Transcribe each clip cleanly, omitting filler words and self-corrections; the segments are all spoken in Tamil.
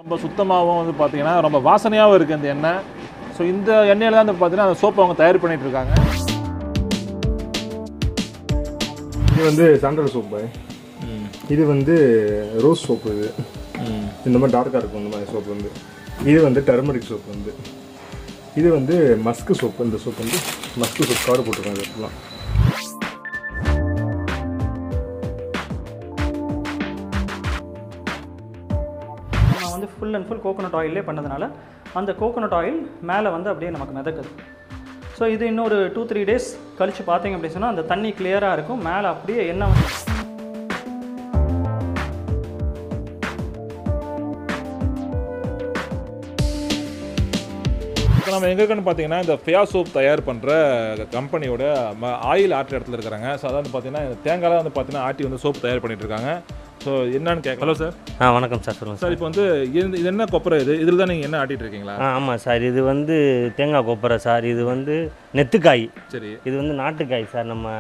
ரொம்ப சுத்தமாகவும் வந்து பார்த்தீங்கன்னா ரொம்ப வாசனையாகவும் இருக்குது இந்த எண்ணெய். ஸோ இந்த எண்ணெயில் தான் வந்து பார்த்தீங்கன்னா அந்த சோப்பு அவங்க தயார் பண்ணிட்டு இருக்காங்க. இது வந்து சாண்டல் சோப்பு, இது வந்து ரோஸ் சோப்பு, இது இந்த மாதிரி டார்க்காக இருக்கும் இந்த மாதிரி சோப்பு வந்து. இது வந்து டர்மரிக் சோப்பு வந்து. இது வந்து மஸ்கு சோப்பு. இந்த சோப்பு வந்து மஸ்கு சோப் கவர் போட்டிருக்காங்க. இதெல்லாம் நம்ம வந்து ஃபுல் அண்ட் ஃபுல் கோகோனட் ஆயிலே பண்ணதுனால அந்த கோகோனட் ஆயில் மேலே வந்து அப்படியே நமக்கு மிதக்குது. ஸோ இது இன்னொரு 2-3 days கழித்து பார்த்தீங்க அப்படின்னு சொன்னால் அந்த தண்ணி கிளியராக இருக்கும். மேலே அப்படியே எண்ணெய் வந்து இப்போ நம்ம எங்கே இருக்குன்னு பார்த்தீங்கன்னா இந்த ஃபியா சோப் தயார் பண்ணுற கம்பெனியோட ஆயில் ஆட்டுற இடத்துல இருக்கிறாங்க. ஸோ அதான் வந்து பார்த்தீங்கன்னா தேங்காய் வந்து பார்த்தீங்கன்னா ஆட்டி வந்து சோப் தயார் பண்ணிட்டு இருக்காங்க. ஸோ என்னன்னு கேட்க. Hello sir. வணக்கம் சார், சொல்லுங்கள் சார். இப்போ வந்து இது என்ன கொப்பரை? இதில் தான் நீங்கள் என்ன ஆட்டிட்டு இருக்கீங்களா? ஆமாம் சார், இது வந்து தேங்காய் கொப்பரை சார். இது வந்து நெத்துக்காய். சரி. இது வந்து நாட்டுக்காய் சார். நம்ம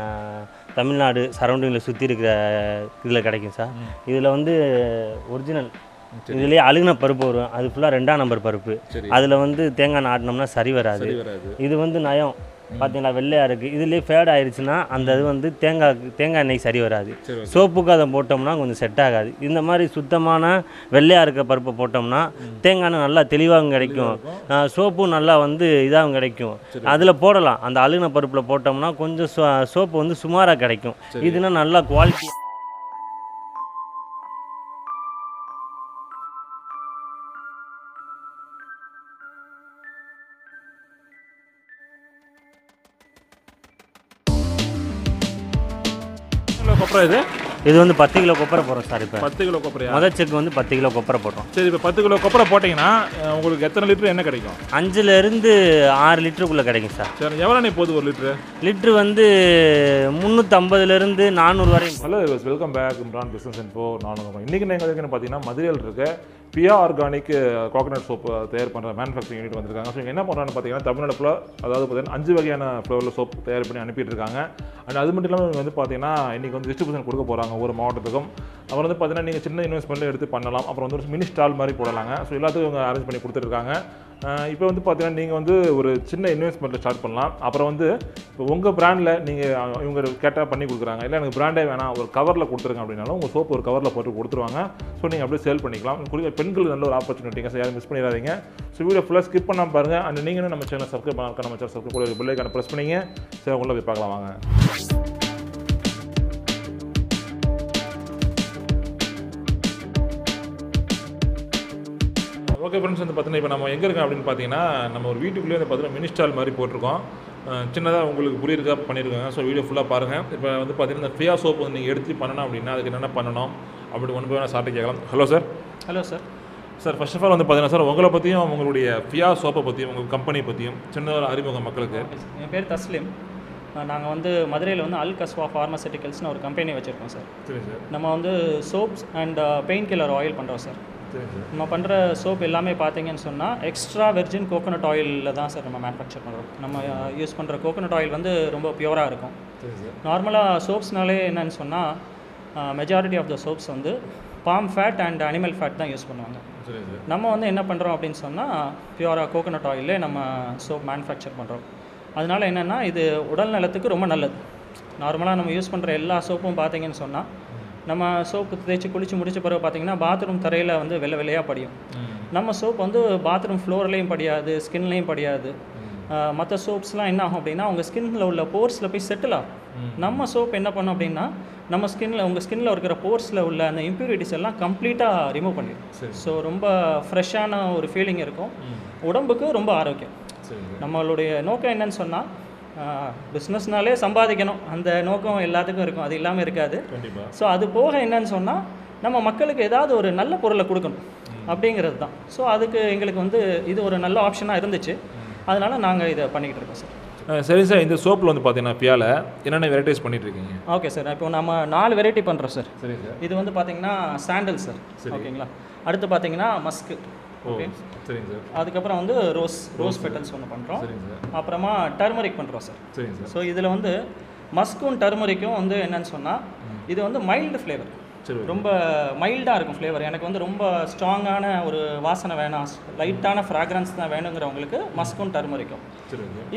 தமிழ்நாடு சரௌண்டிங்கில் சுற்றி இருக்கிற இதில் கிடைக்கும் சார். இதில் வந்து ஒரிஜினல் இதுலேயே அழுகின பருப்பு வரும். அது ஃபுல்லாக 2ஆம் நம்பர் பருப்பு. அதில் வந்து தேங்காய் ஆட்டினோம்னா சரி வராது. இது வந்து நயம் பார்த்தீங்களா, வெள்ளையாக இருக்குது. இதுலேயே ஃபேட் ஆயிடுச்சுன்னா அந்த இது வந்து தேங்காய் எண்ணெய் சரி வராது. சோப்புக்கு அதை போட்டோம்னா கொஞ்சம் செட் ஆகாது. இந்த மாதிரி சுத்தமான வெள்ளையாக இருக்க பருப்பை போட்டோம்னா தேங்காய் எண்ணெய் நல்லா தெளிவாகவும் கிடைக்கும், சோப்பும் நல்லா வந்து இதாகவும் கிடைக்கும். அதில் போடலாம். அந்த அழுகின பருப்பில் போட்டோம்னா கொஞ்சம் சோப்பு வந்து சுமாராக கிடைக்கும். இதுனா நல்லா குவாலிட்டி. இது வந்து 10 கிலோ கொப்பரை போடுறோம் சார். இப்போ 10 கிலோ கொப்பரை முதல் செக் வந்து 10 கிலோ கொப்பரை போடுறோம். சரி. இப்போ 10 கிலோ கொப்பரை போட்டிங்கன்னா உங்களுக்கு எத்தனை லிட்டர் என்ன கிடைக்கும்? 5லேருந்து 6 லிட்டருக்குள்ளே கிடைக்கும் சார். சரி. எவ்வளோ நீ போகுது ஒரு லிட்ரு வந்து 350லேருந்து 400 வரையும். Hello, welcome back. Imran business info. இன்றைக்கி நீங்கள் எதுக்குன்னு பார்த்தீங்கன்னா மதுரையில் இருக்க பியா ஆர்கானிக் கோகனட் சோப்பு தயார் பண்ணுற மேனுஃபேக்சரிங் யூனிட் வந்திருக்காங்க. ஸோ என்ன பண்ணுறான்னு பார்த்தீங்கன்னா தமிழ்நாடு ஃபுல்லாக, அதாவது பார்த்தீங்கன்னா 5 வகையான ஃப்ளவரில் சோப் தயார் பண்ணி அனுப்பிட்டு இருக்காங்க. அண்ட் அது மட்டும் இல்லாமல் இவங்க வந்து பார்த்தீங்கன்னா இன்றைக்கி வந்து டிஸ்ட்ரிபியூஷன் கொடுக்க போகிறாங்க ஒவ்வொரு மாவட்டத்துக்கும். அப்புறம் வந்து பார்த்தீங்கன்னா நீங்கள் சின்ன இன்வெஸ்ட்மெண்ட்டில் எடுத்து பண்ணலாம். அப்புறம் வந்து ஒரு மினி ஸ்டால் மாதிரி போடலாங்க. ஸோ எல்லாத்துக்கும் இவங்க அரேஞ்ச் பண்ணி கொடுத்துருக்காங்க. இப்போ வந்து பார்த்தீங்கன்னா நீங்கள் வந்து ஒரு சின்ன இன்வெஸ்ட்மெண்ட்டில் ஸ்டார்ட் பண்ணலாம். அப்புறம் வந்து இப்போ உங்கள் பிராண்டில் நீங்கள் இவங்க கேட்டால் பண்ணி கொடுக்குறாங்க. இல்லை எனக்கு பிராண்டே வேணாம், ஒரு கவரில் கொடுத்துருங்க அப்படின்னாலும் உங்கள் சோப்பு ஒரு கவரில் போட்டு கொடுத்துருவாங்க. ஸோ நீங்கள் அப்படியே சேல் பண்ணிக்கலாம். குறிப்பாக பெண்களுக்கு நல்ல ஒரு ஆப்பர்ச்சுனிட்டிங்க. ஸோ யாரும் மிஸ் பண்ணிடாதீங்க. ஸோ வீடியோ ஃபுல்லாக ஸ்கிப் பண்ணாமல் பாருங்கள். அண்ட் நீங்களும் நம்ம சேனல் சப்ஸ்கிரைப் பண்ணால் நம்ம சேனல் சப்ஸ்கிரைப் கூட பெல் ஐகானை ப்ரெஸ் பண்ணிங்க. சரி, உள்ள போய் பார்க்கலாம் வாங்க. ஓகே ஃப்ரெண்ட்ஸ், வந்து பார்த்தீங்கன்னா இப்போ நம்ம எங்கே இருக்கோம் அப்படின்னு பார்த்தீங்கன்னா நம்ம ஒரு வீட்டுக்குள்ளேயே வந்து பார்த்தீங்கன்னா மினி ஸ்டால் மாதிரி போட்டிருக்கோம். சின்னதாக உங்களுக்கு புரியிருக்கா பண்ணியிருக்காங்க. ஸோ வீடியோ ஃபுல்லாக பாருங்கள். இப்போ வந்து பார்த்தீங்கன்னா இந்த ஃபியா சோப் வந்து நீங்கள் எடுத்து பண்ணணும் அப்படின்னா அதுக்கு என்னென்ன பண்ணணும் அப்படி ஒன்று போய் சாப்பிட்டு கேட்கலாம். Hello sir. Hello sir. Sir, first of all வந்து பார்த்தீங்கன்னா சார் உங்களை பற்றியும் உங்களுடைய ஃபியா சோப்பை பற்றியும் உங்கள் கம்பெனி பற்றியும் சின்ன ஒரு அறிமுகம் மக்களுக்கு. என் பேர் தஸ்லிம். நாங்கள் வந்து மதுரையில் வந்து அல் கஸ்வா ஃபார்மசூட்டிக்கல்ஸ்னு ஒரு கம்பெனி வச்சுருக்கோம் சார். சரி சார். நம்ம வந்து soaps and pain killer oil பண்ணுறோம் சார். நம்ம பண்ணுற சோப் எல்லாமே பார்த்தீங்கன்னு சொன்னால் எக்ஸ்ட்ரா வெர்ஜின் கோகோனட் ஆயிலில் தான் சார் நம்ம மேனுஃபேக்சர் பண்ணுறோம். நம்ம யூஸ் பண்ணுற கோகோனட் ஆயில் வந்து ரொம்ப பியூராக இருக்கும். நார்மலாக சோப்ஸ்னாலே என்னன்னு சொன்னால் மெஜாரிட்டி ஆஃப் த சோப்ஸ் வந்து palm fat and animal fat தான் யூஸ் பண்ணுவாங்க. நம்ம வந்து என்ன பண்ணுறோம் அப்படின்னு சொன்னால் பியூராக கோகோனட் ஆயிலே நம்ம சோப் மேனுஃபேக்சர் பண்ணுறோம். அதனால் என்னென்னா இது உடல் நலத்துக்கு ரொம்ப நல்லது. நார்மலாக நம்ம யூஸ் பண்ணுற எல்லா சோப்பும் பார்த்தீங்கன்னு சொன்னால் நம்ம சோப்பு தேய்ச்சி குளித்து முடிச்ச பிறகு பார்த்தீங்கன்னா பாத்ரூம் தரையில் வந்து வெள்ளையாக படியும். நம்ம சோப் வந்து பாத்ரூம் ஃப்ளோர்லேயும் படியாது, ஸ்கின்லேயும் படியாது. மற்ற சோப்ஸ்லாம் என்ன ஆகும் அப்படின்னா உங்கள் ஸ்கின்னில் உள்ள போர்ஸில் போய் செட்டில் ஆகும். நம்ம சோப் என்ன பண்ணோம் அப்படின்னா நம்ம உங்கள் ஸ்கின்னில் இருக்கிற போர்ஸில் உள்ள அந்த இம்ப்யூரிட்டிஸ் எல்லாம் கம்ப்ளீட்டாக ரிமூவ் பண்ணிடும். ஸோ ரொம்ப ஃப்ரெஷ்ஷான ஒரு ஃபீலிங் இருக்கும். உடம்புக்கு ரொம்ப ஆரோக்கியம். நம்மளுடைய நோக்கம் என்னன்னு சொன்னால் பிஸ்னஸ்னாலே சம்பாதிக்கணும், அந்த நோக்கம் எல்லாத்துக்கும் இருக்கும். அது இல்லாமல் இருக்காது. ஸோ அது போக என்னன்னு சொன்னால் நம்ம மக்களுக்கு ஏதாவது ஒரு நல்ல பொருளை கொடுக்கணும் அப்படிங்கிறது தான். ஸோ அதுக்கு எங்களுக்கு வந்து இது ஒரு நல்ல ஆப்ஷனாக இருந்துச்சு. அதனால் நாங்கள் இதை பண்ணிக்கிட்டு இருக்கோம் சார். சரி சார். இந்த சோப்பில் வந்து பார்த்தீங்கன்னா பியாவில் என்னென்ன வெரைட்டிஸ் பண்ணிட்டு இருக்கீங்க? Okay sir. இப்போ நம்ம 4 வெரைட்டி பண்ணுறோம் சார். சரி சார். இது வந்து பார்த்தீங்கன்னா சாண்டல் சார். ஓகேங்களா. அடுத்து பார்த்தீங்கன்னா மஸ்க்கு. ஓகே, சரிங்க சார். அதுக்கப்புறம் வந்து ரோஸ் பெட்டல்ஸ் ஒன்று பண்ணுறோம். சரிங்க சார். அப்புறமா டர்மரிக் பண்ணுறோம் சார். சரிங்க சார். ஸோ இதில் வந்து மஸ்க்கும் டர்மரிக்கும் வந்து என்னன்னு சொன்னால் இது வந்து மைல்டு ஃப்ளேவர். ரொம்ப மைல்டாக இருக்கும் ஃப்ளேவர். எனக்கு வந்து ரொம்ப ஸ்ட்ராங்கான ஒரு வாசனை வேணாம், லைட்டான ஃப்ராக்ரன்ஸ் தான் வேணுங்கிறவங்களுக்கு மஸ்க்கும் டர்மரிக்கும்.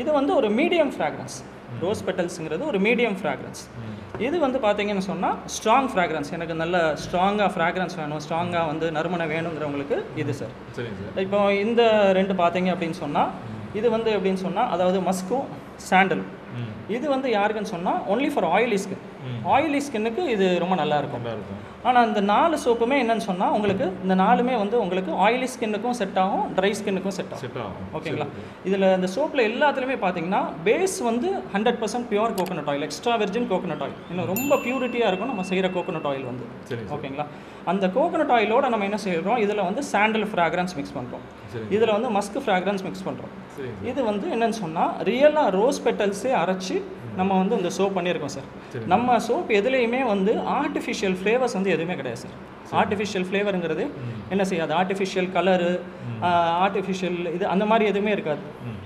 இது வந்து ஒரு மீடியம் ஃப்ராக்ரன்ஸ். ரோஸ் பெட்டல்ஸுங்கிறது ஒரு மீடியம் ஃப்ராக்ரன்ஸ். இது வந்து பார்த்தீங்கன்னு சொன்னால் ஸ்ட்ராங் ஃப்ராக்ரன்ஸ், எனக்கு நல்ல ஸ்ட்ராங்காக ஃப்ராக்ரன்ஸ் வேணும், ஸ்ட்ராங்காக வந்து நறுமணம் வேணுங்கிறவங்களுக்கு இது சார். இப்போ இந்த ரெண்டு பார்த்தீங்க அப்படின்னு சொன்னால் இது வந்து எப்படின்னு சொன்னால் அதாவது மஸ்க்கும் சாண்டல். இது வந்து யாருக்குன்னு சொன்னால் only for oily skin. Oily ஸ்கின்னுக்கு இது ரொம்ப நல்லா இருக்கும். ஆனால் இந்த 4 சோப்புமே என்னன்னு சொன்னால் உங்களுக்கு இந்த 4மே வந்து உங்களுக்கு ஆயிலி ஸ்கின்னுக்கும் செட் ஆகும், ட்ரை ஸ்கின்னுக்கும் செட் ஆகும். ஓகேங்களா? இதில் இந்த சோப்பில் எல்லாத்துலேயுமே பார்த்தீங்கன்னா பேஸ் வந்து 100% pure coconut oil, extra virgin coconut oil. இன்னும் ரொம்ப பியூரிட்டியாக இருக்கும் நம்ம செய்கிற கோகோனட் ஆயில் வந்து. ஓகேங்களா? அந்த கோகோனட் ஆயிலோட நம்ம என்ன செய்கிறோம், இதில் வந்து சாண்டல் ஃப்ராக்ரன்ஸ் மிக்ஸ் பண்ணுறோம், இதில் வந்து மஸ்க் ஃப்ராக்ரன்ஸ் மிக்ஸ் பண்ணுறோம். இது வந்து என்னன்னு சொன்னால் ரியலாக ரோஸ் பெட்டல்ஸே அரைச்சி நம்ம வந்து இந்த சோப் பண்ணியிருக்கோம் சார். நம்ம சோப் எதுலேயுமே வந்து ஆர்டிஃபிஷியல் ஃப்ளேவர்ஸ் வந்து எதுவுமே கிடையாது சார். ஆர்டிஃபிஷியல் ஃப்ளேவருங்கிறது என்ன செய்யாது, ஆர்டிஃபிஷியல் கலரு, ஆர்டிஃபிஷியல் இது அந்த மாதிரி எதுவுமே இருக்காது.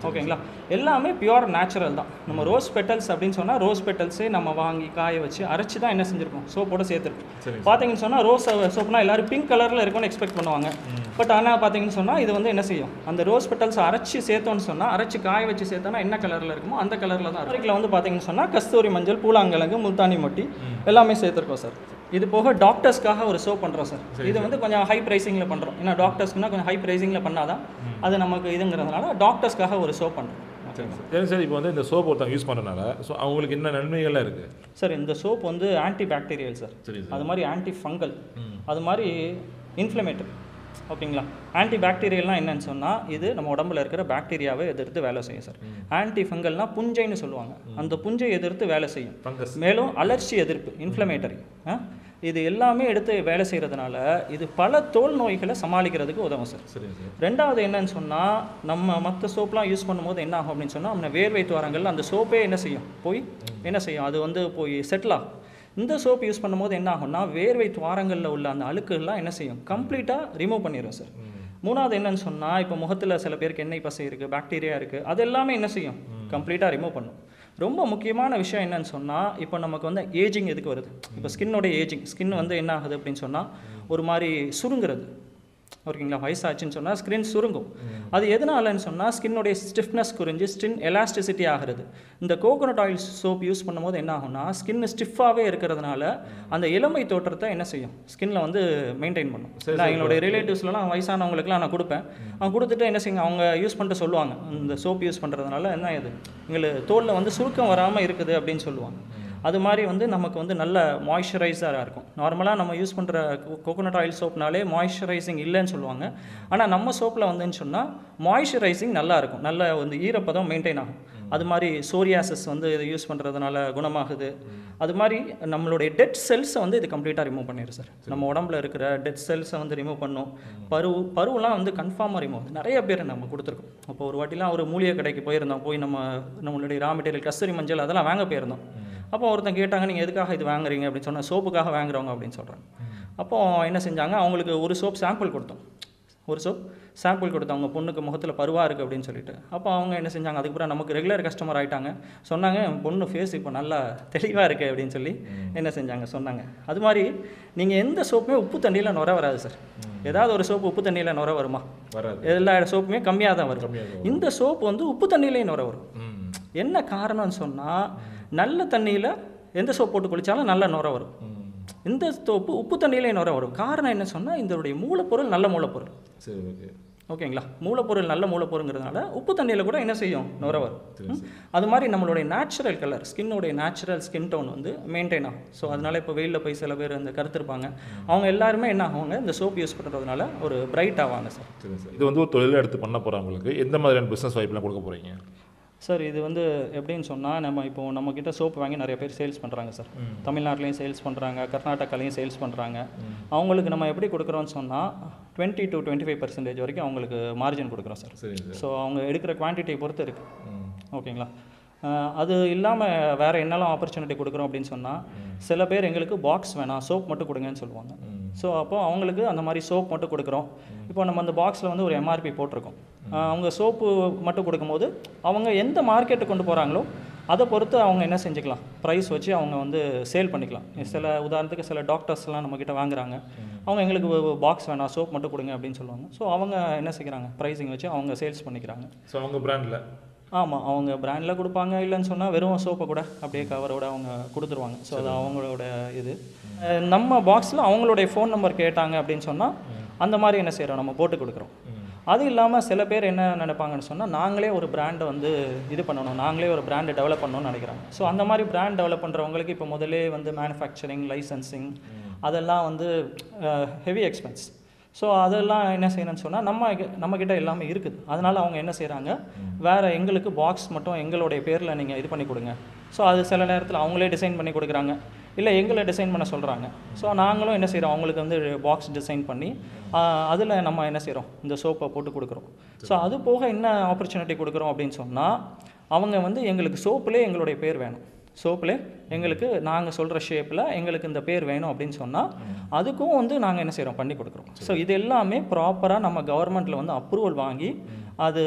ஓகேங்களா? எல்லாமே பியூர் நேச்சுரல் தான். நம்ம ரோஸ் பெட்டல்ஸ் அப்படின்னு சொன்னால் ரோஸ் பெட்டல்ஸே நம்ம வாங்கி காய வச்சு அரைச்சி தான் என்ன செஞ்சுருக்கோம், சோப்போட சேர்த்துருக்கோம். பார்த்தீங்கன்னு சொன்னால் ரோஸ் சோப்னா எல்லோரும் பிங்க் கலரில் இருக்கும்னு எக்ஸ்பெக்ட் பண்ணுவாங்க. பட் ஆனால் பார்த்தீங்கன்னு சொன்னால் இது வந்து என்ன செய்யும், அந்த ரோஸ் பெட்டல்ஸ் அரைச்சி சேர்த்தோன்னு சொன்னால், அரைச்சி காய வச்சு சேர்த்தோன்னா என்ன கலரில் இருக்குமோ அந்த கலரில் தான் இருக்கும். வந்து பார்த்தீங்கன்னு சொன்னால் கஸ்தூரி மஞ்சள், பூலாங்கிழங்கு, முல்தானி மட்டி எல்லாமே சேர்த்துருக்கோம் சார். இது போக டாக்டர்ஸ்க்காக ஒரு சோப் பண்ணுறோம் சார். இது வந்து கொஞ்சம் ஹை ப்ரைஸிங்கில் பண்ணுறோம். ஏன்னா டாக்டர்ஸ்க்குனா கொஞ்சம் ஹை ப்ரைஸிங்கில் பண்ணால் தான் அது நமக்கு இதுங்கிறதுனால டாக்டர்ஸ்க்காக ஒரு சோப் பண்ணுறோம். சரி சார், இப்போ வந்து இந்த சோப் ஒருத்தவங்க யூஸ் பண்ணுறதுனால ஸோ அவங்களுக்கு என்ன நன்மைகள்லாம் இருக்குது சார்? இந்த சோப் வந்து ஆன்டி பாக்டீரியல் சார், அது மாதிரி ஆன்டி ஃபங்கல், அது மாதிரி இன்ஃப்ளமேட்டரி. ஓகேங்களா? ஆன்டி பாக்டீரியல்னால் என்னன்னு சொன்னால் இது நம்ம உடம்புல இருக்கிற பாக்டீரியாவை எதிர்த்து வேலை செய்யும் சார். ஆன்டி ஃபங்கல்னால் புஞ்சைன்னு சொல்லுவாங்க, அந்த புஞ்சை எதிர்த்து வேலை செய்யும். மேலும் அலர்ச்சி எதிர்ப்பு, இன்ஃப்ளமேட்டரி, இது எல்லாமே எடுத்து வேலை செய்கிறதுனால இது பல தோல் நோய்களை சமாளிக்கிறதுக்கு உதவும் சார். ரெண்டாவது என்னன்னு சொன்னால் நம்ம மற்ற சோப்லாம் யூஸ் பண்ணும்போது என்ன ஆகும் அப்படின்னு சொன்னால் நம்ம வேர்வை துவாரங்கள் அந்த சோப்பே என்ன செய்யும், போய் என்ன செய்யும், அது வந்து போய் செட்டில் ஆகும். இந்த சோப் யூஸ் பண்ணும்போது என்ன ஆகும்னா வேர்வை துவாரங்களில் உள்ள அந்த அழுக்குலாம் என்ன செய்யும், கம்ப்ளீட்டாக ரிமூவ் பண்ணிடும் சார். மூணாவது என்னன்னு சொன்னால் இப்போ முகத்தில் சில பேருக்கு எண்ணெய் பசை இருக்குது, பாக்டீரியா இருக்குது, அது எல்லாமே என்ன செய்யும், கம்ப்ளீட்டாக ரிமூவ் பண்ணும். ரொம்ப முக்கியமான விஷயம் என்னன்னு சொன்னால் இப்போ நமக்கு வந்து ஏஜிங் எதுக்கு வருது, இப்போ ஸ்கின்னோட ஏஜிங், ஸ்கின் வந்து என்ன ஆகுது அப்படின்னு சொன்னால் ஒரு மாதிரி சுருங்குறது. ஓகேங்களா? வயசாச்சுன்னு சொன்னால் ஸ்கின் சுருங்கும். அது எதனாலன்னு சொன்னால் ஸ்கின்னுடைய ஸ்டிஃப்னஸ் குறைஞ்சி ஸ்கின் எலாஸ்டிசிட்டி ஆகிறது. இந்த கோகோனட் ஆயில் சோப் யூஸ் பண்ணும்போது என்ன ஆகும்னா ஸ்கின் ஸ்டிஃபாகவே இருக்கிறதுனால அந்த இளமை தோற்றத்தை என்ன செய்யும், ஸ்கின்னில் வந்து மெயின்டைன் பண்ணும். நான் எங்களுடைய ரிலேட்டிவ்ஸ்லாம் வயசானவங்களுக்குலாம் நான் கொடுப்பேன். அவங்க கொடுத்துட்டு என்ன செய்யுங்க, அவங்க யூஸ் பண்ணிட்டு சொல்லுவாங்க இந்த சோப் யூஸ் பண்ணுறதுனால என்ன இது எங்களுக்கு தோலில் வந்து சுருக்கம் வராமல் இருக்குது அப்படின்னு சொல்லுவாங்க. அது மாதிரி வந்து நமக்கு வந்து நல்ல மாய்ஸ்சரைசராக இருக்கும். நார்மலாக நம்ம யூஸ் பண்ணுற கோகோனட் ஆயில் சோப்னாலே மாய்ஸ்சரைசிங் இல்லைன்னு சொல்லுவாங்க. ஆனால் நம்ம சோப்பில் வந்துன்னு சொன்னால் மாய்ஸ்சரைசிங் நல்லா இருக்கும், நல்ல வந்து ஈரப்பதம் மெயின்டைன் ஆகும். அது மாதிரி சோரியாசிஸ் வந்து இதை யூஸ் பண்ணுறதுனால குணமாகுது. அது மாதிரி நம்மளுடைய டெட் செல்ஸை வந்து இது கம்ப்ளீட்டாக ரிமூவ் பண்ணிடுது சார். நம்ம உடம்புல இருக்கிற டெட் செல்ஸை வந்து ரிமூவ் பண்ணும். பருவெலாம் வந்து கன்ஃபார்மாக ரிமூவ். நிறைய பேர் நம்ம கொடுத்துருக்கோம். அப்போ ஒரு வாட்டிலாம் ஒரு மூலிகை கடைக்கு போயிருந்தோம், போய் நம்மளுடைய ரா மெட்டீரியல் கஸ்தூரி மஞ்சள் அதெல்லாம் வாங்க போயிருந்தோம். அப்போ ஒருத்தன் கேட்டாங்க, நீங்கள் எதுக்காக இது வாங்குறீங்க அப்படின்னு சொன்னால், சோப்புக்காக வாங்குறவங்க அப்படின்னு சொல்கிறாங்க. அப்போது என்ன செஞ்சாங்க, அவங்களுக்கு ஒரு சோப் சாம்பிள் கொடுத்தோம். ஒரு சோப் சாம்பிள் கொடுத்தோம் அவங்க பொண்ணுக்கு முகத்தில் பருவாக இருக்குது அப்படின்னு சொல்லிட்டு. அப்போ அவங்க என்ன செஞ்சாங்க, அதுக்கப்புறம் நமக்கு ரெகுலர் கஸ்டமர் ஆகிட்டாங்க. சொன்னாங்க பொண்ணு ஃபேஸ் இப்போ நல்லா தெளிவாக இருக்குது அப்படின்னு சொல்லி என்ன செஞ்சாங்க சொன்னாங்க. அது மாதிரி நீங்கள் எந்த சோப்புமே உப்பு தண்ணியில் நுர வராது சார். ஏதாவது ஒரு சோப்பு உப்பு தண்ணியில் நுர வருமா? வராது. எல்லா சோப்புமே கம்மியாக தான் வரும். இந்த சோப்பு வந்து உப்பு தண்ணியிலேயே நுர வரும். என்ன காரணம்னு சொன்னால் நல்ல தண்ணியில் எந்த சோப் போட்டு குளித்தாலும் நல்ல நுர வரும். இந்த சோப்பு உப்பு தண்ணியிலே நுர வரும். காரணம் என்ன சொன்னால் இதனுடைய மூலப்பொருள் நல்ல மூலப்பொருள். சரி, ஓகே, ஓகேங்களா? மூலப்பொருள் நல்ல மூலப்பொருங்கிறதுனால உப்பு தண்ணியில் கூட என்ன செய்யும், நுர வரும். அது மாதிரி நம்மளுடைய நேச்சுரல் கலர், ஸ்கின்னுடைய நேச்சுரல் ஸ்கின் டோன் வந்து மெயின்டைன் ஆகும். ஸோ அதனால இப்போ வெயிலில் போய் சில பேர் அந்த கருத்துருப்பாங்க, அவங்க எல்லாருமே என்ன ஆகுவாங்க, இந்த சோப் யூஸ் பண்ணுறதுனால ஒரு பிரைட் ஆவாங்க சார். இது வந்து ஒரு தொழிலை எடுத்து பண்ண போகிறவங்களுக்கு எந்த மாதிரியான பிஸ்னஸ் வாய்ப்புலாம் கொடுக்க போகிறீங்க சார்? இது வந்து எப்படின்னு சொன்னால் நம்ம இப்போது நம்மக்கிட்ட சோப்பு வாங்கி நிறைய பேர் சேல்ஸ் பண்ணுறாங்க சார். தமிழ்நாட்டிலையும் சேல்ஸ் பண்ணுறாங்க, கர்நாடகாலையும் சேல்ஸ் பண்ணுறாங்க. அவங்களுக்கு நம்ம எப்படி கொடுக்குறோன்னு சொன்னால் 20 to 25% வரைக்கும் அவங்களுக்கு மார்ஜின் கொடுக்குறோம் சார். ஸோ அவங்க எடுக்கிற குவான்டிட்டியை பொறுத்து இருக்குது. ஓகேங்களா? அது இல்லாமல் வேறு என்னெல்லாம் ஆப்பர்ச்சுனிட்டி கொடுக்குறோம் அப்படின்னு சொன்னால், சில பேர் எங்களுக்கு பாக்ஸ் வேணாம் சோப் மட்டும் கொடுங்கன்னு சொல்லுவாங்க. ஸோ அப்போது அவங்களுக்கு அந்த மாதிரி சோப் மட்டும் கொடுக்குறோம். இப்போ நம்ம அந்த பாக்ஸில் வந்து ஒரு MRP போட்டிருக்கோம். அவங்க சோப்பு மட்டும் கொடுக்கும்போது அவங்க எந்த மார்க்கெட்டுக்கு கொண்டு போகிறாங்களோ அதை பொறுத்து அவங்க என்ன செஞ்சுக்கலாம், ப்ரைஸ் வச்சு அவங்க வந்து சேல் பண்ணிக்கலாம். சில உதாரணத்துக்கு சில டாக்டர்ஸ்லாம் நம்மக்கிட்ட வாங்குறாங்க, அவங்க எங்களுக்கு பாக்ஸ் வேணாம் சோப் மட்டும் கொடுங்க அப்படின்னு சொல்லுவாங்க. ஸோ அவங்க என்ன செய்கிறாங்க, ப்ரைஸிங் வச்சு அவங்க சேல்ஸ் பண்ணிக்கிறாங்க. ஸோ அவங்க பிராண்டில் ஆமாம், அவங்க பிராண்டில் கொடுப்பாங்க. இல்லைன்னு சொன்னால் வெறும் சோப்பை கூட அப்படியே கவரோட அவங்க கொடுத்துருவாங்க. ஸோ அது அவங்களோட இது. நம்ம பாக்ஸில் அவங்களுடைய ஃபோன் நம்பர் கேட்டாங்க அப்படின்னு சொன்னால் அந்த மாதிரி என்ன செய்கிறோம், நம்ம போட்டு கொடுக்குறோம். அது இல்லாமல் சில பேர் என்ன நினைப்பாங்கன்னு சொன்னால், நாங்களே ஒரு பிராண்டை வந்து இது பண்ணணும், நாங்களே ஒரு பிராண்டை டெவலப் பண்ணணும்னு நினைக்கிறாங்க. ஸோ அந்த மாதிரி பிராண்ட் டெவலப் பண்ணுறவங்களுக்கு இப்போ முதலே வந்து மேனுஃபேக்சரிங், லைசன்சிங் அதெல்லாம் வந்து ஹெவி எக்ஸ்பென்ஸ். ஸோ அதெல்லாம் என்ன செய்யணும்னு சொன்னால் நம்மக்கிட்ட எல்லாமே இருக்குது. அதனால் அவங்க என்ன செய்கிறாங்க, வேறு எங்களுக்கு பாக்ஸ் மட்டும் எங்களுடைய பேரில் நீங்கள் இது பண்ணி கொடுங்க. ஸோ அது சில நேரத்தில் அவங்களே டிசைன் பண்ணி கொடுக்குறாங்க, இல்லை எங்களை டிசைன் பண்ண சொல்கிறாங்க. ஸோ நாங்களும் என்ன செய்கிறோம், அவங்களுக்கு வந்து பாக்ஸ் டிசைன் பண்ணி அதில் நம்ம என்ன செய்கிறோம், இந்த சோப்பை போட்டு கொடுக்குறோம். ஸோ அது போக என்ன ஆப்பர்ச்சுனிட்டி கொடுக்குறோம் அப்படின்னு சொன்னால், அவங்க வந்து எங்களுக்கு சோப்புலே எங்களுடைய பேர் வேணும், சோப்பில் எங்களுக்கு நாங்கள் சொல்கிற ஷேப்பில் எங்களுக்கு இந்த பேர் வேணும் அப்படின்னு சொன்னால் அதுக்கும் வந்து நாங்கள் என்ன செய்கிறோம், பண்ணி கொடுக்குறோம். ஸோ இது எல்லாமே ப்ராப்பராக நம்ம கவர்மெண்ட்டில் வந்து அப்ரூவல் வாங்கி, அது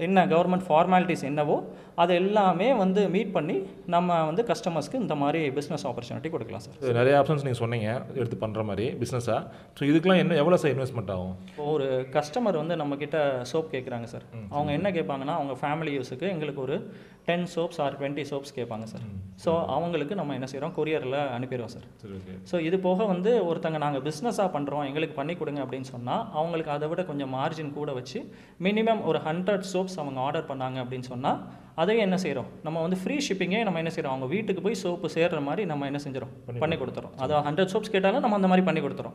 என்ன கவர்மெண்ட் ஃபார்மாலிட்டிஸ் என்னவோ அது எல்லாமே வந்து மீட் பண்ணி நம்ம வந்து கஸ்டமர்ஸ்க்கு இந்த மாதிரி பிஸ்னஸ் ஆப்பர்ச்சுனிட்டி கொடுக்கலாம் சார். நிறைய ஆப்ஷன்ஸ் நீங்கள் சொன்னீங்க எடுத்து பண்ணுற மாதிரி பிஸ்னஸாக. ஸோ இதுக்கெலாம் எவ்வளோ சார் இன்வெஸ்ட்மெண்ட் ஆகும்? ஒரு கஸ்டமர் வந்து நம்மக்கிட்ட சோப் கேட்குறாங்க சார். அவங்க என்ன கேட்பாங்கன்னா, அவங்க ஃபேமிலி யூஸுக்கு எங்களுக்கு ஒரு 10 சோப்ஸ் ஆர் 20 சோப்ஸ் கேட்பாங்க சார். ஸோ அவங்களுக்கு நம்ம என்ன செய்கிறோம், கொரியரில் அனுப்பிடுவோம் சார். ஸோ இது போக வந்து ஒருத்தங்க நாங்கள் பிஸ்னஸாக பண்ணுறோம் எங்களுக்கு பண்ணி கொடுங்க அப்படின்னு சொன்னால் அவங்களுக்கு அதை விட கொஞ்சம் மார்ஜின் கூட வச்சு மினிமம் ஒரு 100 சோப்ஸ் அவங்க ஆர்டர் பண்ணாங்க அப்படின்னு சொன்னால் அதையும் என்ன செய்கிறோம், நம்ம வந்து ஃப்ரீ ஷிப்பிங்கே நம்ம என்ன செய்கிறோம், அவங்க வீட்டுக்கு போய் சோப்பு சேர்கிற மாதிரி நம்ம என்ன செஞ்சிடும், பண்ணி கொடுத்துறோம். அது 100 சோப்ஸ் கேட்டாலும் நம்ம அந்த மாதிரி பண்ணி கொடுத்துறோம்.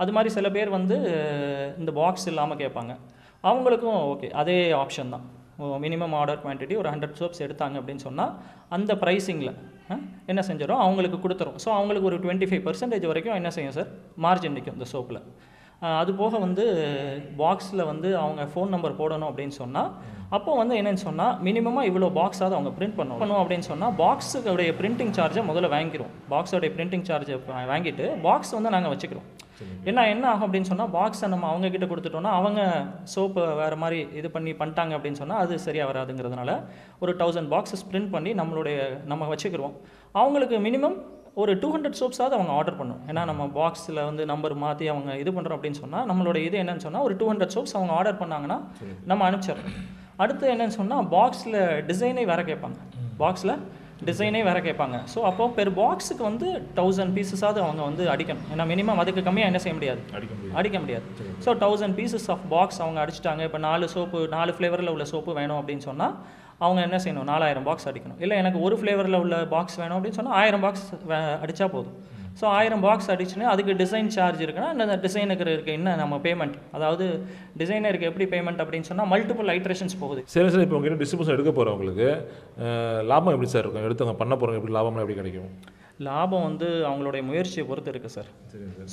அது மாதிரி சில பேர் வந்து இந்த பாக்ஸ் இல்லாமல் கேட்பாங்க, அவங்களுக்கும் ஓகே அதே ஆப்ஷன் தான். மினிமம் ஆர்டர் குவான்டிட்டி ஒரு 100 சோப்ஸ் எடுத்தாங்க அப்படின்னு சொன்னால் அந்த ப்ரைஸிங்கில் என்ன செஞ்சிடும், அவங்களுக்கு கொடுத்துரும். ஸோ அவங்களுக்கு ஒரு 25% வரைக்கும் என்ன செய்யும் சார், மார்ஜின் நிற்கும் இந்த சோப்பில். அது போக வந்து பாக்ஸில் வந்து அவங்க ஃபோன் நம்பர் போடணும் அப்படின்னு சொன்னால் அப்போ வந்து என்னென்னு சொன்னால் மினிமமாக இவ்வளோ பாக்ஸாவது அவங்க பிரிண்ட் பண்ணுவோம் அப்படின்னு சொன்னால் பாக்ஸுடைய பிரிண்டிங் சார்ஜை முதல்ல வாங்கிக்கிறோம். பாக்ஸோடைய பிரிண்டிங் சார்ஜை வாங்கிட்டு பாக்ஸ் வந்து நாங்கள் வச்சுக்கிறோம். என்ன ஆகும் அப்படின்னு சொன்னால், பாக்ஸை நம்ம அவங்கக்கிட்ட கொடுத்துட்டோன்னா அவங்க சோப்பு வேறு மாதிரி இது பண்ணிட்டாங்க அப்படின்னு சொன்னால் அது சரியாக வராதுங்கிறதுனால ஒரு 1000 பாக்ஸஸ் பிரிண்ட் பண்ணி நம்ம வச்சுக்கிறோம். அவங்களுக்கு மினிமம் ஒரு 200 சோப்ஸாவது அவங்க ஆர்டர் பண்ணும். ஏன்னா நம்ம பாக்ஸில் வந்து நம்பர் மாற்றி அவங்க இது பண்ணுறோம் அப்படின்னு சொன்னால் நம்மளோட இது என்னன்னு சொன்னால் ஒரு 200 சோப்ஸ் அவங்க ஆர்டர் பண்ணாங்கன்னா நம்ம அனுப்பிச்சிடறோம். அடுத்து என்னன்னு சொன்னால் பாக்ஸில் டிசைனே வேறு கேட்பாங்க, பாக்ஸில் டிசைனே வேறு கேட்பாங்க. ஸோ அப்போ பெர் பாக்ஸுக்கு வந்து 1000 பீசஸாவது அவங்க வந்து அடிக்கணும். ஏன்னா மினிமம் அதுக்கு கம்மியாக என்ன செய்ய முடியாது, அடிக்க முடியாது. ஸோ 1000 பீசஸ் ஆஃப் பாக்ஸ் அவங்க அடிச்சிட்டாங்க. இப்போ 4 ஃப்ளேவரில் உள்ள சோப்பு வேணும் அப்படின்னு சொன்னால் அவங்க என்ன செய்யணும், 4000 பாக்ஸ் அடிக்கணும். இல்லை எனக்கு ஒரு ஃப்ளேவரில் உள்ள பாக்ஸ் வேணும் அப்படின்னு சொன்னால் 1000 பாக்ஸ் அடித்தா போதும். ஸோ 1000 பாக்ஸ் அடிச்சுன்னா அதுக்கு டிசைன் சார்ஜ் இருக்குன்னா அந்த டிசைனுக்கு இருக்க என்ன நம்ம பேமெண்ட், அதாவது டிசைனருக்கு எப்படி பேமெண்ட் அப்படின்னு சொன்னால் மல்டிபிள் ஐட்ரேஷன்ஸ் போகுது. சரி சார், இப்போ உங்கள்கிட்ட டிஸ்ட்ரிபியூஷன் எடுக்க போகிறவங்களுக்கு லாபம் எப்படி சார் இருக்கும், எடுத்தவங்க பண்ண போகிறவங்க எப்படி லாபம்லாம் எப்படி கிடைக்கும்? லாபம் வந்து அவங்களுடைய முயற்சியை பொறுத்து இருக்குது சார்.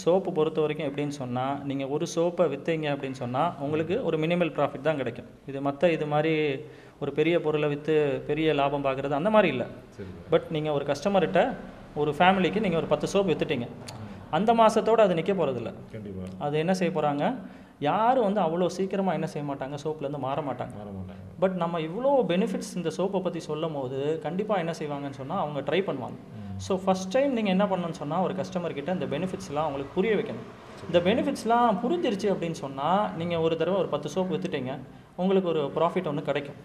சோப்பு பொறுத்த வரைக்கும் எப்படின்னு சொன்னால், நீங்கள் ஒரு சோப்பை விற்றீங்க அப்படின்னு சொன்னால் உங்களுக்கு ஒரு மினிமல் ப்ராஃபிட் தான் கிடைக்கும். இது மாதிரி ஒரு பெரிய பொருளை விற்று பெரிய லாபம் பார்க்குறது அந்த மாதிரி இல்லை. பட் நீங்கள் ஒரு கஸ்டமர்கிட்ட ஒரு ஃபேமிலிக்கு நீங்கள் ஒரு 10 சோப்பு விற்றுட்டீங்க, அந்த மாதத்தோடு அது நிற்க போகிறதில்ல. அது என்ன செய்ய போகிறாங்க, யாரும் வந்து அவ்வளோ சீக்கிரமாக என்ன செய்ய மாட்டாங்க, சோப்புலேருந்து மாற மாட்டாங்க. பட் நம்ம இவ்வளோ பெனிஃபிட்ஸ் இந்த சோப்பை பற்றி சொல்லும் போது கண்டிப்பாக என்ன செய்வாங்கன்னு சொன்னால் அவங்க ட்ரை பண்ணுவாங்க. ஸோ ஃபஸ்ட் டைம் நீங்கள் என்ன பண்ணணும்னு சொன்னால் ஒரு கஸ்டமர்கிட்ட இந்த பெனிஃபிட்ஸ்லாம் அவங்களுக்கு புரிய வைக்கணும். இந்த பெனிஃபிட்ஸ்லாம் புரிஞ்சிருச்சு அப்படின்னு சொன்னால் நீங்கள் ஒரு தடவை ஒரு 10 சோப்பு விற்றுட்டீங்க, உங்களுக்கு ஒரு ப்ராஃபிட் ஒன்று கிடைக்கும்.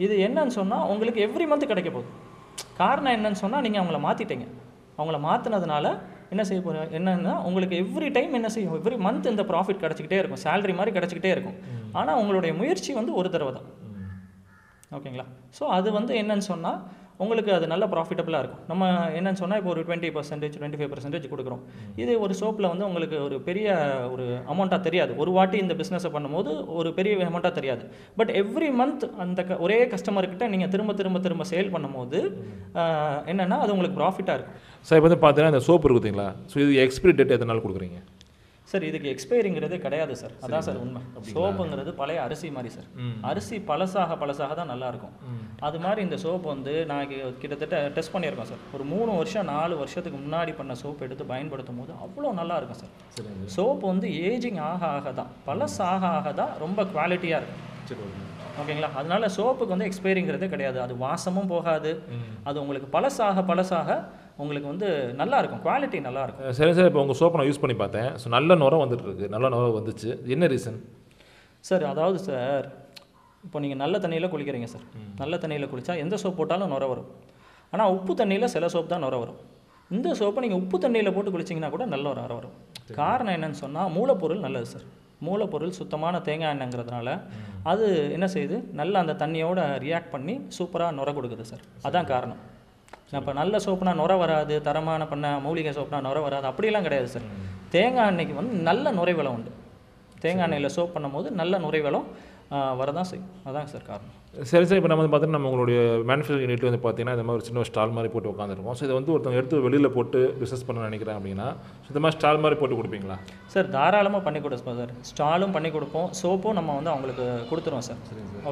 இது என்னன்னு சொன்னால் உங்களுக்கு எவ்ரி மந்த் கிடைக்க போகுது. காரணம் என்னன்னு சொன்னால் நீங்கள் அவங்கள மாற்றிட்டீங்க. அவங்கள மாற்றினதுனால என்ன செய்ய போகிறோம், என்னென்னா உங்களுக்கு எவ்ரி டைம் என்ன செய்யும், எவ்ரி மந்த் இந்த ப்ராஃபிட் கிடச்சிக்கிட்டே இருக்கும், சேலரி மாதிரி கிடச்சிக்கிட்டே இருக்கும். ஆனால் உங்களுடைய முயற்சி வந்து ஒரு தடவை தான். ஓகேங்களா? ஸோ அது வந்து என்னன்னு சொன்னால் உங்களுக்கு அது நல்ல ப்ராஃபிட்டபுளாக இருக்கும். நம்ம என்னன்னு சொன்னால் இப்போ ஒரு 20% 25% கொடுக்குறோம். இது ஒரு சோப்பில் வந்து உங்களுக்கு ஒரு பெரிய ஒரு அமௌண்ட்டாக தெரியாது. ஒரு வாட்டி இந்த பிஸ்னஸை பண்ணும்போது ஒரு பெரிய அமௌண்ட்டாக தெரியாது. பட் எவ்ரி மந்த் அந்த ஒரே கஸ்டமர்கிட்ட நீங்கள் திரும்ப சேல் பண்ணும்போது என்னென்னா அது உங்களுக்கு ப்ராஃபிட்டாக இருக்கும். சார் இப்போ வந்து பார்த்தீங்கன்னா இந்த சோப்பு இருக்குதுங்களா, ஸோ இது எக்ஸ்பிரி டேட் எத்தனை நாள் கொடுக்குறீங்க? சார் இதுக்கு எக்ஸ்பைரிங்கிறதே கிடையாது சார். அதான் சார் உண்மை. சோப்புங்கிறது பழைய அரிசி மாதிரி சார். அரிசி பழசாக தான் நல்லாயிருக்கும். அது மாதிரி இந்த சோப்பு வந்து நான் கிட்டத்தட்ட டெஸ்ட் பண்ணியிருக்கோம் சார். ஒரு 3 வருஷம் 4 வருஷத்துக்கு முன்னாடி பண்ண சோப்பு எடுத்து பயன்படுத்தும் போது அவ்வளோ நல்லா இருக்கும் சார். சோப்பு வந்து ஏஜிங் ஆக தான், பழசாக தான் ரொம்ப குவாலிட்டியாக இருக்கும். ஓகேங்களா. அதனால சோப்புக்கு வந்து எக்ஸ்பைரிங்கிறதே கிடையாது. அது வாசமும் போகாது. அது உங்களுக்கு பழசாக உங்களுக்கு வந்து நல்லா இருக்கும், குவாலிட்டி நல்லா இருக்கும். சரி சார், இப்போ உங்கள் சோப்பை நான் யூஸ் பண்ணி பார்த்தேன். ஸோ நல்ல நுரை வந்துட்டு இருக்கு, நல்ல நுரை வந்துச்சு. என்ன ரீசன் சார்? அதாவது சார், இப்போ நீங்கள் நல்ல தண்ணியில் குளிக்கிறீங்க சார். நல்ல தண்ணியில் குளித்தா எந்த சோப் போட்டாலும் நுரை வரும். ஆனால் உப்பு தண்ணியில் சில சோப் தான் நுரை வரும். இந்த சோப்பை நீங்கள் உப்பு தண்ணியில் போட்டு குளிச்சிங்கன்னா கூட நல்ல நுரை வரும். காரணம் என்னன்னு சொன்னால் மூலப்பொருள் நல்லது சார். மூலப்பொருள் சுத்தமான தேங்காய் எண்ணெய்ங்கிறதுனால அது என்ன செய்யுது, நல்லா அந்த தண்ணியோட ரியாக்ட் பண்ணி சூப்பராக நுரை கொடுக்குது சார். அதான் காரணம். இப்போ நல்ல சோப்புனா நுரை வராது, தரமான மூலிகை சோப்புனா நுரை வராது, அப்படியெல்லாம் கிடையாது சார். தேங்காய் எண்ணெய்க்கு வந்து நல்ல நுரைவளம் உண்டு. தேங்காய் எண்ணெயில் சோப் பண்ணும்போது நல்ல நுரைவளம் வரதான் செய்யும். அதான் சார் காரணம். சரி சார், இப்போ நம்ம வந்து பார்த்தீங்கன்னா நம்ம உங்களுடைய மேனுஃபேக்சரிங் யூனிட் வந்து பார்த்தீங்கன்னா இந்த மாதிரி ஒரு சின்ன ஸ்டால் மாதிரி போட்டு உட்காந்துருக்கோம். ஸோ இதை வந்து ஒருத்தவங்க எடுத்து வெளியில் போட்டு பிஸ்னஸ் பண்ண நினைக்கிறேன் அப்படின்னா இந்த மாதிரி ஸ்டால் மாதிரி போட்டு கொடுப்பீங்களா சார்? தாராளமாக பண்ணி கொடுப்போம் சார். ஸ்டாலும் பண்ணி கொடுப்போம், சோப்பும் நம்ம வந்து அவங்களுக்கு கொடுத்துருவோம் சார்.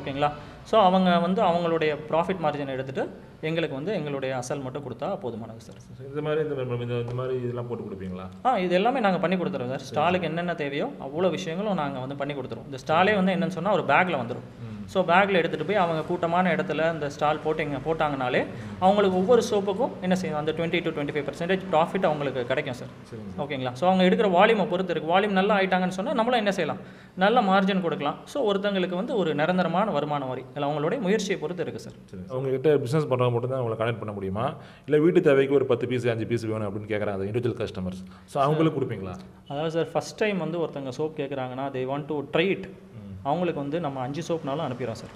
ஓகேங்களா. ஸோ அவங்க வந்து அவங்களுடைய ப்ராஃபிட் மார்ஜின் எடுத்துகிட்டு எங்களுக்கு வந்து எங்களுடைய அசல் மட்டும் கொடுத்தா போதுமானது சார். இந்த மாதிரி இதெல்லாம் போட்டு கொடுப்பீங்களா? இது எல்லாமே நாங்கள் பண்ணி கொடுத்துருவோம் சார். ஸ்டாலுக்கு என்னென்ன தேவையோ அவ்வளோ விஷயங்களும் நாங்கள் வந்து பண்ணி கொடுத்துருவோம். இந்த ஸ்டாலே வந்து என்னென்னு சொன்னால் ஒரு பேக்கில் வந்துடும். ஸோ பேக்கில் எடுத்துகிட்டு போய் அவங்க கூட்டமான இடத்துல இந்த ஸ்டால் போட்டாங்கனாலே அவங்களுக்கு ஒவ்வொரு சோப்புக்கும் என்ன செய்யும், அந்த 20 to 25% ப்ராஃபிட் அவங்களுக்கு கிடைக்கும் சார். ஓகேங்களா. ஸோ அவங்க எடுக்கிற வால்யூமை பொறுத்து இருக்குது. வால்யூம் நல்லா ஆகிட்டாங்கன்னு சொன்னால் நம்மளும் என்ன செய்யலாம், நல்ல மார்ஜின் கொடுக்கலாம். ஸோ ஒருத்தங்களுக்கு வந்து ஒரு நிரந்தரமான வருமானம் வரி இல்லை அவங்களுடைய முயற்சியை பொறுத்து இருக்குது சார். அவங்ககிட்ட பிஸ்னஸ் பண்ணுறவங்க மட்டும் தான் அவங்களை கனெக்ட் பண்ண முடியுமா, இல்லை வீட்டு தேவைக்கு ஒரு 10 பீஸ் 5 பீஸ் வேணும் அப்படின்னு கேட்குறாங்க அது இண்டிவிஜுவல் கஸ்டமர்ஸ். ஸோ அவங்களுக்கு கொடுப்பீங்களா? அதாவது சார், ஃபஸ்ட் டைம் வந்து ஒருத்தங்க சோப் கேட்குறாங்கன்னா they want to try it. அவங்களுக்கு வந்து நம்ம 5 சோப்னாலும் அனுப்பிடுறோம் சார்.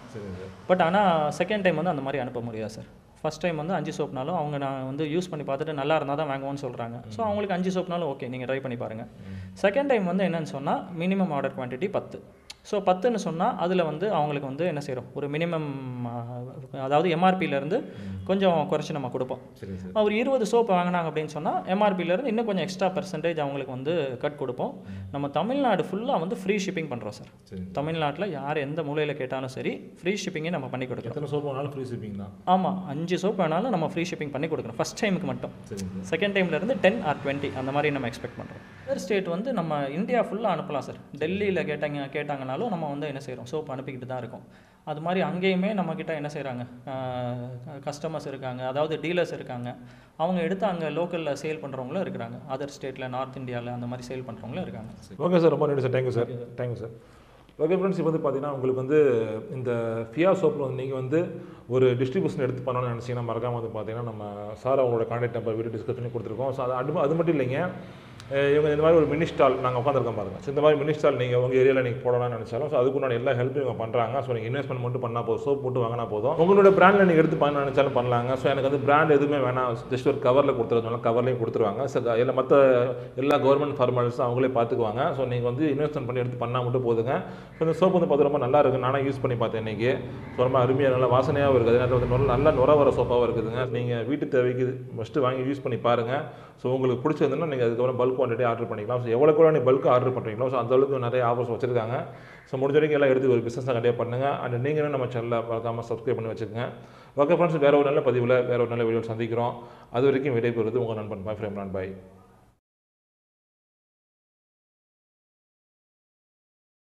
பட் ஆனால் செகண்ட் டைம் வந்து அந்த மாதிரி அனுப்ப முடியாது சார். ஃபஸ்ட் டைம் வந்து 5 சோப்னாலும் அவங்க நான் வந்து யூஸ் பண்ணி பார்த்துட்டு நல்லா இருந்தால் தான் வாங்குவோன்னு சொல்கிறாங்க. ஸோ அவங்களுக்கு 5 சோப்னாலும் ஓகே, நீங்கள் ட்ரை பண்ணி பாருங்கள். செகண்ட் டைம் வந்து என்னன்னு சொன்னால் மினிமம் ஆர்டர் குவான்டிட்டி 10. ஸோ 10ன்னு சொன்னால் அதில் வந்து அவங்களுக்கு வந்து என்ன செய்கிறோம், ஒரு மினிமம் அதாவது எம்ஆர்பியிலேருந்து கொஞ்சம் குறைச்சி நம்ம கொடுப்போம். ஒரு 20 சோப் வாங்கினாங்க அப்படின்னு சொன்னால் எம்ஆர்பியிலேருந்து இன்னும் கொஞ்சம் எக்ஸ்ட்ரா பெர்சன்டேஜ் அவங்களுக்கு வந்து கட் கொடுப்போம். நம்ம தமிழ்நாடு ஃபுல்லாக வந்து ஃப்ரீ ஷிப்பிங் பண்ணுறோம் சார். தமிழ்நாட்டில் யார் எந்த மூலையில் கேட்டாலும் சரி ஃப்ரீ ஷிப்பிங்கே நம்ம பண்ணி கொடுக்குறோம். எத்தனை சோப் வேணாலும் ஃப்ரீ ஷிப்பிங் தான். ஆமாம், 5 சோப் வேணாலும் நம்ம ஃப்ரீ ஷிப்பிங் பண்ணி கொடுக்குறோம் ஃபஸ்ட் டைமுக்கு மட்டும். செகண்ட் டைம்லேருந்து 10 or 20 அந்த மாதிரி நம்ம எக்ஸ்பெக்ட் பண்ணுறோம். அதர் ஸ்டேட் வந்து நம்ம இந்தியா ஃபுல்லாக அனுப்பலாம் சார். டெல்லியில் கேட்டாங்கனாலும் நம்ம வந்து என்ன செய்கிறோம், சோப் அனுப்பிக்கிட்டு தான் இருக்கோம். அது மாதிரி அங்கேயுமே நம்மக்கிட்ட என்ன செய்கிறாங்க, கஸ்டமர்ஸ் இருக்காங்க, அதாவது டீலர்ஸ் இருக்காங்க. அவங்க எடுத்து அங்கே லோக்கலில் சேல் பண்ணுறவங்களும் இருக்கிறாங்க. அதர் ஸ்டேட்டில், நார்த் இந்தியாவில் அந்த மாதிரி சேல் பண்ணுறவங்களும் இருக்காங்க. ஓகே சார், ரொம்ப நன்றி sir. Thank you sir. Thank you sir. Okay friends, இப்போ வந்து பார்த்தீங்கன்னா உங்களுக்கு வந்து இந்த ஃபியா சோப்பில் வந்து நீங்கள் வந்து ஒரு டிஸ்ட்ரிபியூஷன் எடுத்து பண்ணணும்னு நினச்சிங்கன்னா மறக்காமல் வந்து பார்த்தீங்கன்னா நம்ம சார் அவங்களோட கான்டாக்ட் நம்பர் வீடியோ டிஸ்கிரிப்ஷனில் கொடுத்துருக்கோம். ஸோ அது மட்டும் இல்லைங்க, இவங்க இந்த மாதிரி ஒரு மினி ஸ்டால் நாங்கள் உட்காந்துருக்கோம் பாருங்கள். ஸோ இந்த மாதிரி மினி ஸ்டால் நீங்கள் உங்கள் ஏரியாவில் நீங்கள் போடலாம்னு நினச்சாலும் ஸோ அதுக்குண்டான எல்லா ஹெல்ப்பும் இவங்க பண்ணுறாங்க. ஸோ நீங்கள் இன்வெஸ்ட்மெண்ட் மட்டும் பண்ணால் போதும், சோப் மட்டும் வாங்கினா போதும். உங்களோட பிராண்டில் நீங்கள் எடுத்து பண்ண நினச்சாலும் பண்ணலாங்க. ஸோ எனக்கு வந்து பிராண்ட் எதுவுமே வேணாம், ஜஸ்ட் ஒரு கவரில் கொடுத்துருந்தால கவர்லையும் கொடுத்துருவாங்க. ஸோ இல்லை மற்ற எல்லா கவர்மெண்ட் ஃபார்மாலிட்டிஸும் அவங்களே பார்த்துக்குவாங்க. ஸோ நீங்கள் வந்து இன்வெஸ்ட்மெண்ட் பண்ணி எடுத்து பண்ணால் மட்டும் போதுங்க. ஸோ இந்த சோப் வந்து பார்த்து ரொம்ப நல்லா இருக்குது. நானும் யூஸ் பண்ணி பார்த்தேன் இன்றைக்கி. ஸோ ரொம்ப அருமையாக நல்லா வாசனையாகவும் இருக்குது. அதனால வந்து நல்ல நுர வர சோப்பாகவும் இருக்குதுங்க. நீங்கள் வீட்டு தேவைக்கு ஃபஸ்ட்டு வாங்கி யூஸ் பண்ணி பாருங்கள். ஸோ உங்களுக்கு பிடிச்சதுன்னா நீங்கள் அதுக்கப்புறம் பல்க் குவான்டிட்டி ஆர்டர் பண்ணிக்கலாம். ஸோ எவ்வளோ கூட நீங்கள் பல்க் ஆர்டர் பண்ணுறீங்களோ ஸோ அந்த அளவுக்கு நிறைய ஆஃபர்ஸ் வச்சுருக்காங்க. ஸோ முடிஞ்ச வரைக்கும் எல்லாம் எடுத்து ஒரு பிஸ்னஸாக கண்டிப்பாக பண்ணுங்கள். அண்ட் நீங்களும் நம்ம சேனலில் மறக்காமல் சப்ஸ்கிரைப் பண்ணி வச்சுக்கோங்க. ஓகே ஃப்ரெண்ட்ஸ், வேறு ஒரு நல்ல பதிவில் வேறு ஒரு நல்ல வீடியோ சந்திக்கிறோம். அது வரைக்கும் விடைபெறுவது உங்கள் நண்பன் பாய் ஃப்ரெண்ட். பாய்.